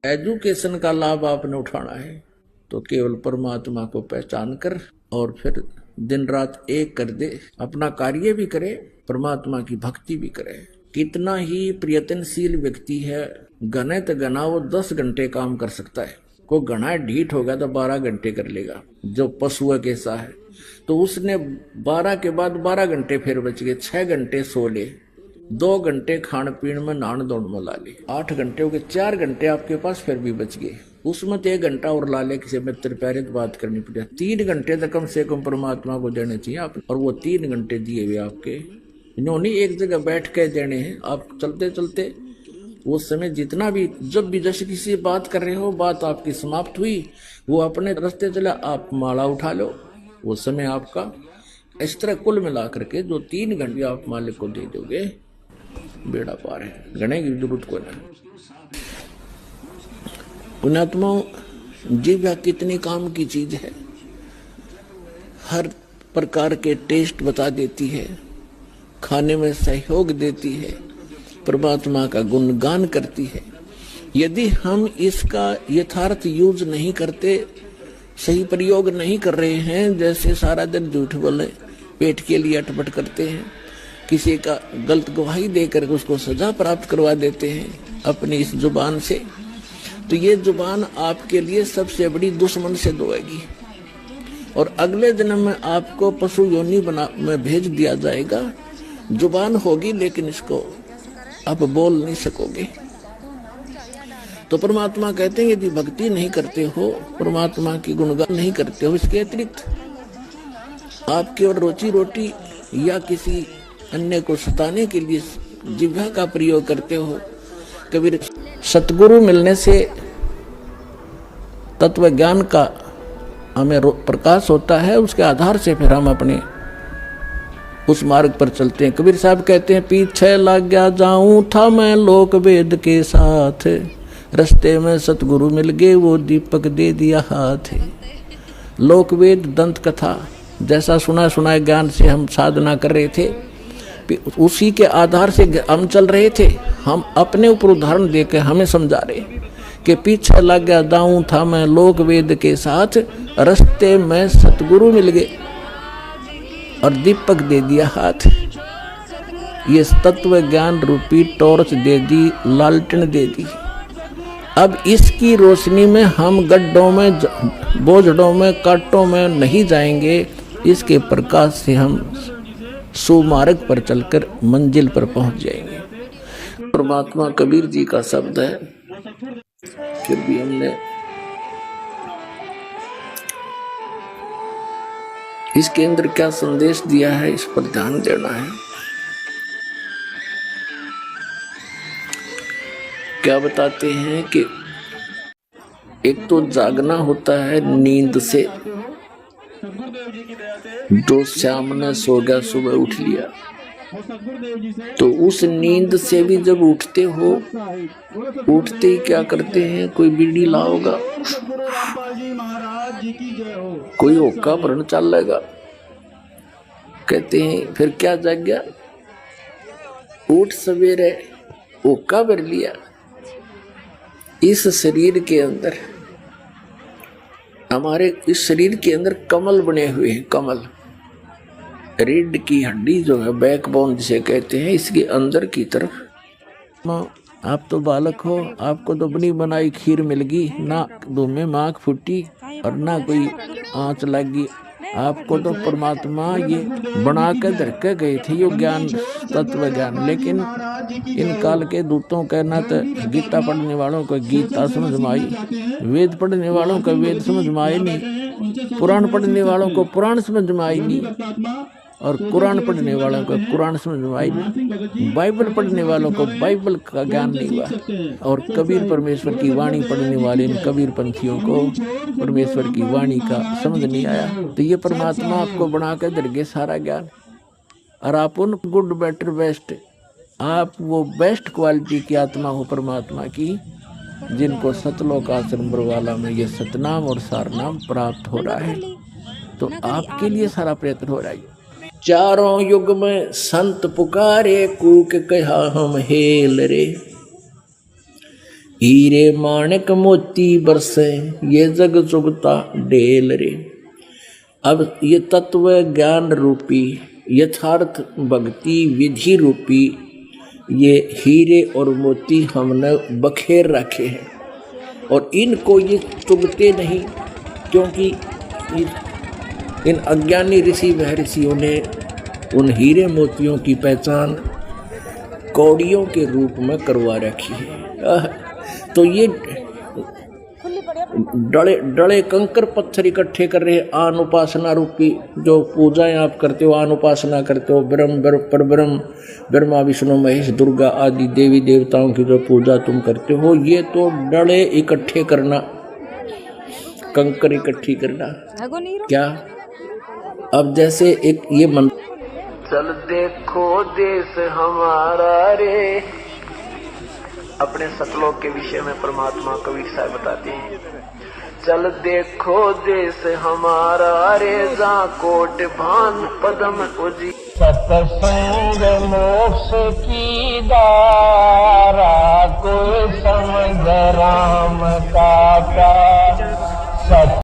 Education का लाभ आपने उठाना है तो केवल परमात्मा को पहचान कर और फिर दिन रात एक कर दे, अपना कार्य भी करे, परमात्मा की भक्ति भी करे। कितना ही प्रयत्नशील व्यक्ति है, घने तो घना वो 10 घंटे काम कर सकता है, को घना ढीठ होगा तो 12 घंटे कर लेगा। जो पशु कैसा है, तो उसने 12 के बाद 12 घंटे फिर बच गए, 6 घंटे सो ले, 2 घंटे खान पीन में नहान दौड़ में ला ले, 8 घंटे हो गए, 4 घंटे आपके पास फिर भी बच गए। उसमें तो 1 घंटा और ला ले, किसी मित्र प्यारे तो बात करनी पड़े। 3 घंटे तो कम से कम परमात्मा को देने चाहिए आप, और वो 3 घंटे दिए हुए आपके इन्होंने एक जगह बैठ के देने हैं। आप चलते चलते वो समय जितना भी, जब भी जैसे किसी बात कर रहे हो, बात आपकी समाप्त हुई, वो अपने रास्ते चला, आप माला उठा लो, वो समय आपका। इस तरह कुल मिला करके जो 3 घंटे आप मालिक को दे दोगे, बेड़ा पार है, गणे की जरूरत को नहीं। पुण्यात्माओं, जीवा कितनी काम की चीज है, हर प्रकार के टेस्ट बता देती है, खाने में सहयोग देती है, परमात्मा का गुणगान करती है। यदि हम इसका यथार्थ यूज नहीं करते, सही प्रयोग नहीं कर रहे हैं, जैसे सारा दिन झूठ बोले, पेट के लिए अटपट करते हैं, किसी का गलत गवाही देकर उसको सजा प्राप्त करवा देते हैं अपनी इस जुबान से, तो ये जुबान आपके लिए सबसे बड़ी दुश्मन सिद्ध होगी। और अगले जन्म में आपको पशु योनि में भेज दिया जाएगा। जुबान होगी लेकिन इसको आप बोल नहीं सकोगे। तो परमात्मा कहते हैं यदि भक्ति नहीं करते हो, परमात्मा की गुणगान नहीं करते हो, इसके अतिरिक्त आप केवल रोजी रोटी या किसी अन्य को सताने के लिए जिह्वा का प्रयोग करते हो। कबीर सतगुरु मिलने से तत्व ज्ञान का हमें प्रकाश होता है, उसके आधार से फिर हम अपने उस मार्ग पर चलते हैं। कबीर साहब कहते हैं, पीछे लग गया जाऊं था मैं लोक वेद के साथ, रास्ते में सतगुरु मिल गए वो दीपक दे दिया हाथ। लोक वेद दंत कथा जैसा सुना सुनाए ज्ञान से हम साधना कर रहे थे, उसी के आधार से हम चल रहे थे। हम अपने ऊपर उदाहरण देकर हमें समझा रहे कि पीछे लग गया जाऊं था मैं लोक वेद के साथ, रास्ते में सतगुरु मिल गए और दीपक दे दिया हाथ। ये तत्व ज्ञान रूपी टॉर्च दे दी, लालटेन दे दी। अब इसकी रोशनी में हम गड्ढों में, बोझड़ों में, कांटों में नहीं जाएंगे। इसके प्रकाश से हम सुमार्ग पर चलकर मंजिल पर पहुंच जाएंगे। परमात्मा कबीर जी का शब्द है, फिर भी हमने इसके अंदर क्या संदेश दिया है, इस पर ध्यान देना है। क्या बताते हैं कि एक तो जागना होता है नींद से, जो शाम ने सो गया सुबह उठ लिया, तो उस नींद से भी जब उठते हो, उठते ही क्या करते हैं, कोई बीड़ी लाओगा, कोई होक्का भरन चल लेगा, कहते हैं फिर क्या जाग गया, उठ सवेरे होक्का भर लिया। इस शरीर के अंदर, हमारे इस शरीर के अंदर कमल बने हुए हैं। कमल रीढ़ की हड्डी जो है, बैकबोन जिसे कहते हैं, इसके अंदर की तरफ। आप तो बालक हो, आपको तो बनी बनाई खीर मिल गई, ना मुंह में माख फूटी और ना कोई आंच लगी। आपको तो परमात्मा ये बना के धर के गए थे, ये ज्ञान, तत्व ज्ञान। लेकिन इन काल के दूतों का ना तो गीता पढ़ने वालों को गीता समझ में आई, वेद पढ़ने वालों को वेद समझ में आई नहीं, पुराण पढ़ने वालों को पुराण समझ में आई नहीं, और कुरान पढ़ने वालों को कुरान समझ में आई नहीं, बाइबल पढ़ने वालों को बाइबल का ज्ञान नहीं हुआ। और कबीर परमेश्वर की वाणी पढ़ने वाले इन कबीर पंथियों को परमेश्वर की वाणी का समझ नहीं आया। तो ये परमात्मा आपको बना कर दर गए सारा ज्ञान, और आप उन गुड बेटर बेस्ट, आप वो बेस्ट क्वालिटी की आत्मा हो परमात्मा की, जिनको सतलोक आश्रम बरवाला में ये सतनाम और सारनाम प्राप्त हो रहा है। तो आपके लिए सारा प्रयत्न हो रहा है। चारों युग में संत पुकारे, कूक कहा हम हेल रे, हीरे माणिक मोती बरसे ये जग चुगता ढेल रे। अब ये तत्व ज्ञान रूपी यथार्थ भक्ति विधि रूपी ये हीरे और मोती हमने बखेर रखे हैं और इनको ये चुगते नहीं, क्योंकि इन अज्ञानी ऋषि महर्षियों ने उन हीरे मोतियों की पहचान कौड़ियों के रूप में करवा रखी है। तो ये डले कंकर पत्थर इकट्ठे कर रहे आन उपासना रूपी जो पूजाएं आप करते हो, आन उपासना करते हो, परब्रह्म ब्रह्मा विष्णु महेश दुर्गा आदि देवी देवताओं की जो पूजा तुम करते हो, ये तो डले इकट्ठे करना, कंकर इकट्ठी करना। क्या अब जैसे एक ये मन चल देखो देश हमारा रे, अपने सतलोक के विषय में परमात्मा कबीर साहब बताते हैं, चल देखो देश हमारा रे जा कोट भान पदम उजी। सत्संग मोक्ष की दारा कोई समझ राम